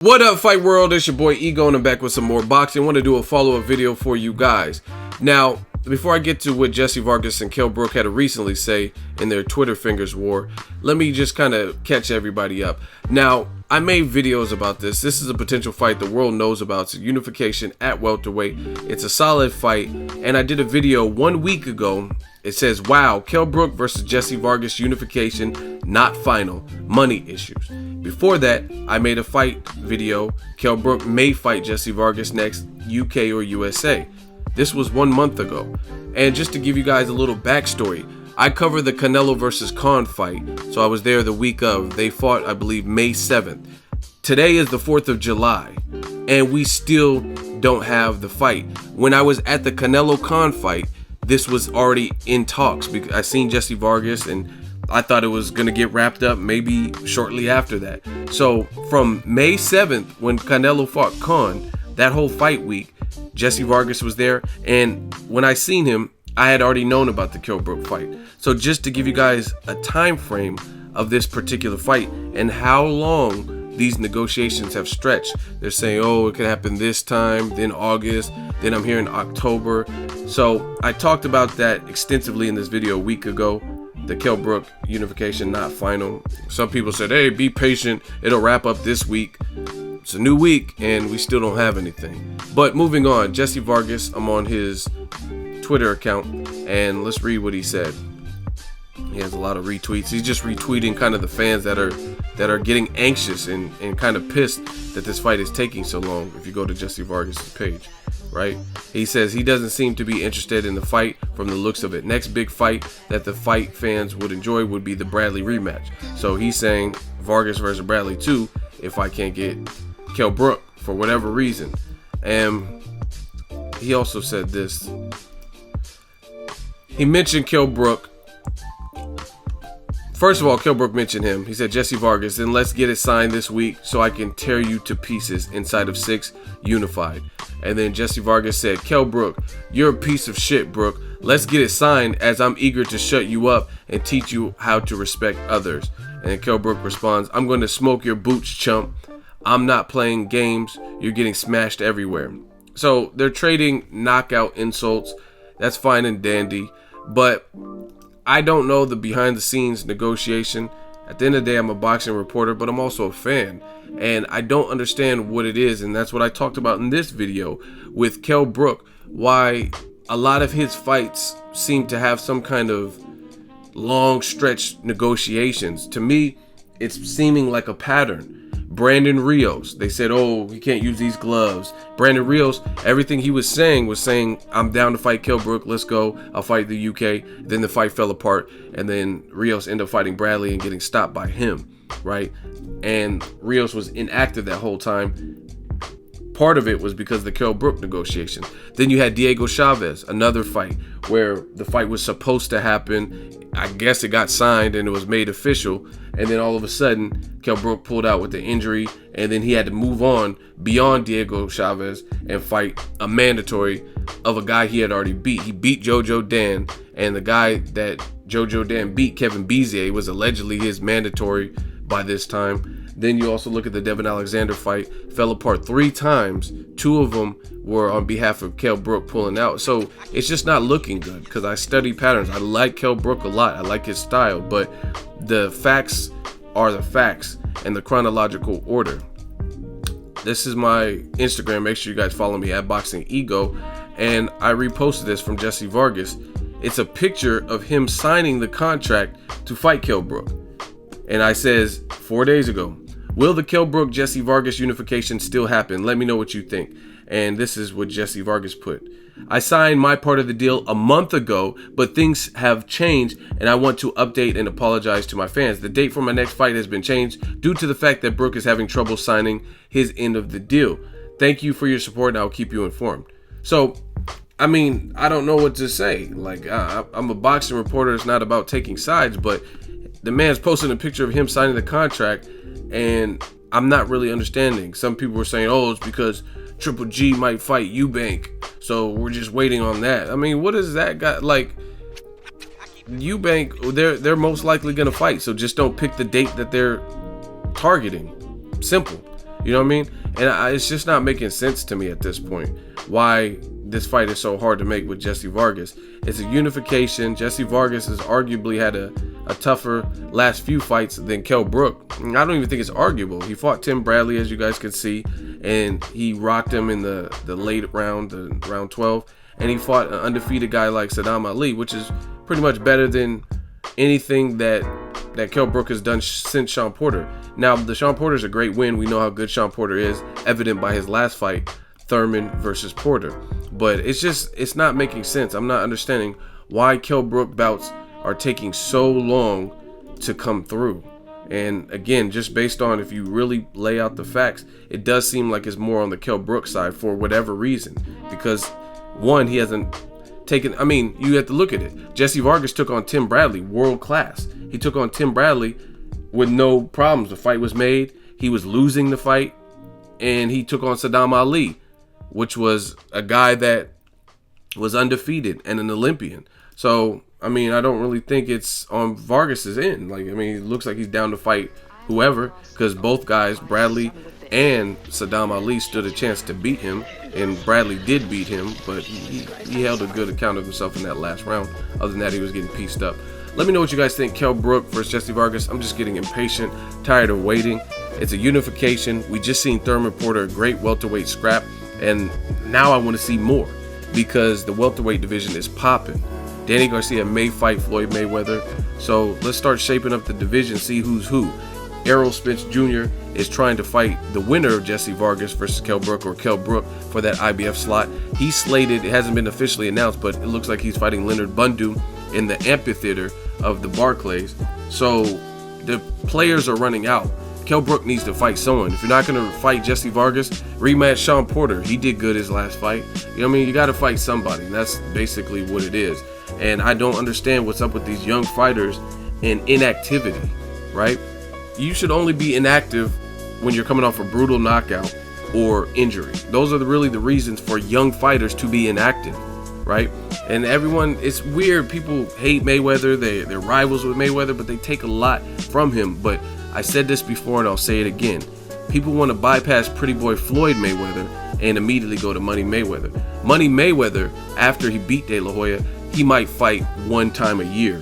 What up, Fight World? It's your boy Ego, and I'm back with some more boxing. I want to do a follow-up video for you guys. Now, before I get to what Jessie Vargas and Kell Brook had to recently say in their Twitter fingers war, let me just kind of catch everybody up. Now, I made videos about this. This is a potential fight the world knows about. It's a unification at welterweight. It's a solid fight, and I did a video 1 week ago. It says, wow, Kell Brook versus Jessie Vargas unification, not final, money issues. Before that, I made a fight video. Kell Brook may fight Jessie Vargas next, UK or USA. This was 1 month ago. And just to give you guys a little backstory, I covered the Canelo versus Khan fight. So I was there the week of. They fought, I believe, May 7th. Today is the 4th of July, and we still don't have the fight. When I was at the Canelo Khan fight, this was already in talks because I seen Jessie Vargas and I thought it was going to get wrapped up maybe shortly after that. So from May 7th, when Canelo fought Khan, that whole fight week, Jessie Vargas was there. And when I seen him, I had already known about the Kell Brook fight. So just to give you guys a time frame of this particular fight and how long these negotiations have stretched. They're saying, oh, it could happen this time, then August, then I'm here in October. So I talked about that extensively in this video a week ago. The Kell Brook unification not final. Some people said, hey, be patient, it'll wrap up this week. It's a new week and we still don't have anything. But moving on, Jessie Vargas, I'm on his Twitter account and let's read what he said. He has a lot of retweets. He's just retweeting kind of the fans that are getting anxious and kind of pissed that this fight is taking so long. If you go to Jessie Vargas' page, right? He says he doesn't seem to be interested in the fight from the looks of it. Next big fight that the fight fans would enjoy would be the Bradley rematch. So he's saying Vargas versus Bradley too if I can't get Kell Brook for whatever reason. And he also said this. He mentioned Kell Brook. First of all, Kell Brook mentioned him. He said, Jessie Vargas, then let's get it signed this week so I can tear you to pieces inside of 6 unified. And then Jessie Vargas said, Kell Brook, you're a piece of shit, Brook. Let's get it signed as I'm eager to shut you up and teach you how to respect others. And then Kell Brook responds, I'm going to smoke your boots, chump. I'm not playing games. You're getting smashed everywhere. So they're trading knockout insults. That's fine and dandy. But I don't know the behind the scenes negotiation. At the end of the day, I'm a boxing reporter, but I'm also a fan. And I don't understand what it is. And that's what I talked about in this video with Kell Brook. Why a lot of his fights seem to have some kind of long stretch negotiations. To me, it's seeming like a pattern. Brandon Rios, they said, oh, he can't use these gloves. Brandon Rios, everything he was saying, I'm down to fight Kell Brook, let's go, I'll fight the UK. Then the fight fell apart, and then Rios ended up fighting Bradley and getting stopped by him, right? And Rios was inactive that whole time. Part of it was because of the Kell Brook negotiation. Then you had Diego Chavez, another fight where the fight was supposed to happen. I guess it got signed and it was made official. And then all of a sudden, Kell Brook pulled out with the injury. And then he had to move on beyond Diego Chavez and fight a mandatory of a guy he had already beat. He beat Jojo Dan. And the guy that Jojo Dan beat, Kevin Bezier, was allegedly his mandatory by this time. Then you also look at the Devin Alexander fight, fell apart 3 times. 2 of them were on behalf of Kell Brook pulling out. So it's just not looking good because I study patterns. I like Kell Brook a lot. I like his style, but the facts are the facts and the chronological order. This is my Instagram. Make sure you guys follow me at BOXINGEGO. And I reposted this from Jessie Vargas. It's a picture of him signing the contract to fight Kell Brook. And I says 4 days ago, will the Kell Brook Jessie Vargas unification still happen? Let me know what you think. And this is what Jessie Vargas put. I signed my part of the deal a month ago, but things have changed and I want to update and apologize to my fans. The date for my next fight has been changed due to the fact that Brook is having trouble signing his end of the deal. Thank you for your support and I'll keep you informed. So, I mean, I don't know what to say. Like, I'm a boxing reporter. It's not about taking sides, but the man's posting a picture of him signing the contract, and I'm not really understanding. Some people were saying, oh, it's because Triple G might fight Eubank, so we're just waiting on that. I mean, what is that got? Like, Eubank, they're most likely going to fight, so just don't pick the date that they're targeting. Simple. You know what I mean? And it's just not making sense to me at this point why this fight is so hard to make with Jessie Vargas. It's a unification. Jessie Vargas has arguably had a tougher last few fights than Kell Brook. I don't even think it's arguable. He fought Tim Bradley, as you guys can see, and he rocked him in the late round, round 12. And he fought an undefeated guy like Saddam Ali, which is pretty much better than anything that Kell Brook has done since Sean Porter. Now, the Sean Porter's a great win. We know how good Sean Porter is, evident by his last fight, Thurman versus Porter. But it's not making sense. I'm not understanding why Kell Brook bouts are taking so long to come through. And again, just based on if you really lay out the facts, it does seem like it's more on the Kell Brook side for whatever reason. Because one, he hasn't taken, I mean, you have to look at it. Jessie Vargas took on Tim Bradley, world class. He took on Tim Bradley with no problems. The fight was made. He was losing the fight. And he took on Saddam Ali, which was a guy that was undefeated and an Olympian. So, I mean, I don't really think it's on Vargas's end. Like, I mean, it looks like he's down to fight whoever, because both guys, Bradley and Saddam Ali, stood a chance to beat him. And Bradley did beat him, but he held a good account of himself in that last round. Other than that, he was getting pieced up. Let me know what you guys think. Kell Brook versus Jessie Vargas. I'm just getting impatient, tired of waiting. It's a unification. We just seen Thurman Porter, a great welterweight scrap, and now I want to see more because the welterweight division is popping. Danny Garcia may fight Floyd Mayweather, so let's start shaping up the division, see who's who. Errol Spence Jr. is trying to fight the winner of Jessie Vargas versus Kell Brook, or Kell Brook for that IBF slot. He's slated, it hasn't been officially announced, but it looks like he's fighting Leonard Bundu in the amphitheater of the Barclays. So the players are running out. Kell Brook needs to fight someone. If you're not going to fight Jessie Vargas, rematch Sean Porter. He did good his last fight. You know what I mean? You got to fight somebody. And that's basically what it is. And I don't understand what's up with these young fighters and inactivity, right? You should only be inactive when you're coming off a brutal knockout or injury. Those are really the reasons for young fighters to be inactive, right? And everyone, it's weird. People hate Mayweather. They're rivals with Mayweather, but they take a lot from him. But I said this before and I'll say it again. People want to bypass pretty boy Floyd Mayweather and immediately go to Money Mayweather. Money Mayweather, after he beat De La Hoya, he might fight one time a year,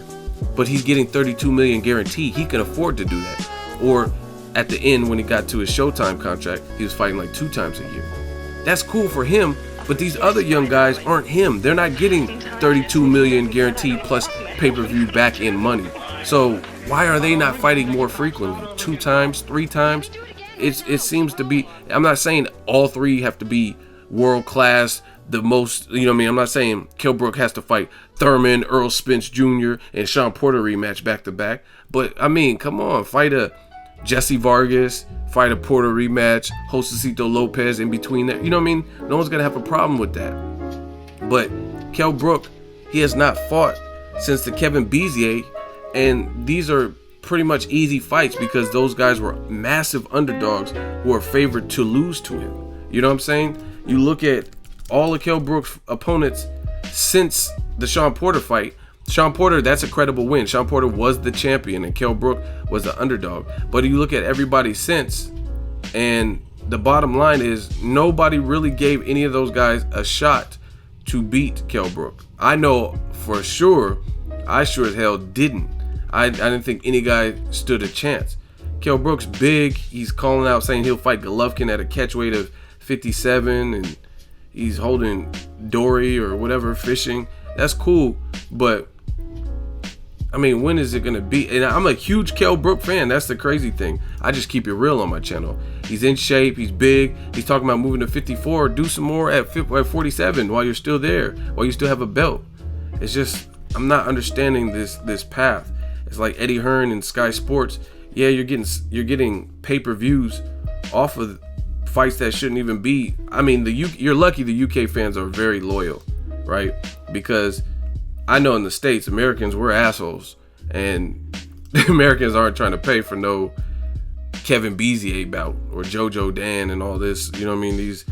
but he's getting $32 million guaranteed. He can afford to do that. Or at the end, when he got to his Showtime contract, he was fighting like 2 times a year. That's cool for him, but these other young guys aren't him. They're not getting $32 million guaranteed plus pay-per-view back-end money. So why are they not fighting more frequently? 2 times, 3 times? It seems to be, I'm not saying all 3 have to be world-class, the most, you know what I mean? I'm not saying Kell Brook has to fight Thurman, Errol Spence Jr., and Sean Porter rematch back-to-back. But, I mean, come on, fight a Jessie Vargas, fight a Porter rematch, Josecito Lopez in between that. You know what I mean? No one's going to have a problem with that. But Kell Brook, he has not fought since the Kevin Bezier, and these are pretty much easy fights because those guys were massive underdogs who are favored to lose to him. You know what I'm saying? You look at all of Kell Brook's opponents since the Sean Porter fight. Sean Porter, that's a credible win. Sean Porter was the champion and Kell Brook was the underdog. But you look at everybody since, and the bottom line is nobody really gave any of those guys a shot to beat Kell Brook. I know for sure, I sure as hell didn't. I didn't think any guy stood a chance. Kell Brook's big. He's calling out saying he'll fight Golovkin at a catch weight of 57, and he's holding dory or whatever, fishing. That's cool, but I mean, when is it gonna be? And I'm a huge Kell Brook fan. That's the crazy thing. I just keep it real on my channel. He's in shape. He's big. He's talking about moving to 54. Do some more at 47 while you're still there, while you still have a belt. It's just, I'm not understanding this path. It's like Eddie Hearn and Sky Sports. Yeah, you're getting pay-per-views off of fights that shouldn't even be. I mean, you're lucky the UK fans are very loyal, right? Because I know in the States, Americans, we're assholes, and Americans aren't trying to pay for no Kevin Bezier bout or Jojo Dan and all this. You know what I mean? These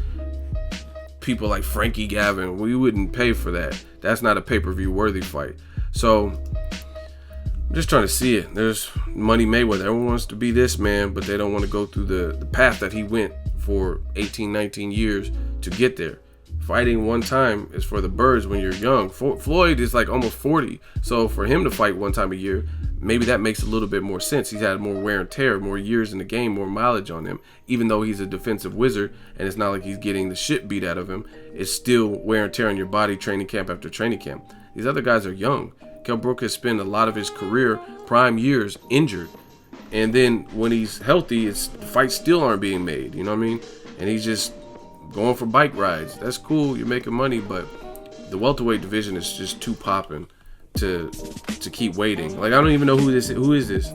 people like Frankie Gavin, we wouldn't pay for that. That's not a pay-per-view worthy fight. So I'm just trying to see it. There's Money Mayweather. Everyone wants to be this man, but they don't want to go through the path that he went for 18, 19 years to get there. Fighting one time is for the birds when you're young. Floyd is like almost 40. So for him to fight one time a year, maybe that makes a little bit more sense. He's had more wear and tear, more years in the game, more mileage on him. Even though he's a defensive wizard and it's not like he's getting the shit beat out of him, it's still wear and tear on your body, training camp after training camp. These other guys are young. Kell Brook has spent a lot of his career, prime years, injured. And then when he's healthy, the fights still aren't being made, you know what I mean? And he's just going for bike rides. That's cool, you're making money, but the welterweight division is just too popping to keep waiting. Like, I don't even know who this is. Who is this?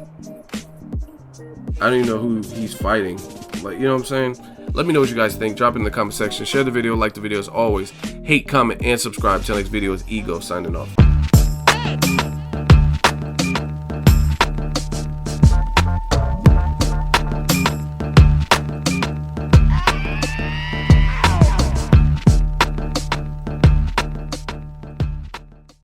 I don't even know who he's fighting. Like, you know what I'm saying? Let me know what you guys think. Drop it in the comment section. Share the video, like the video as always. Hate, comment, and subscribe. Till next video is Ego signing off.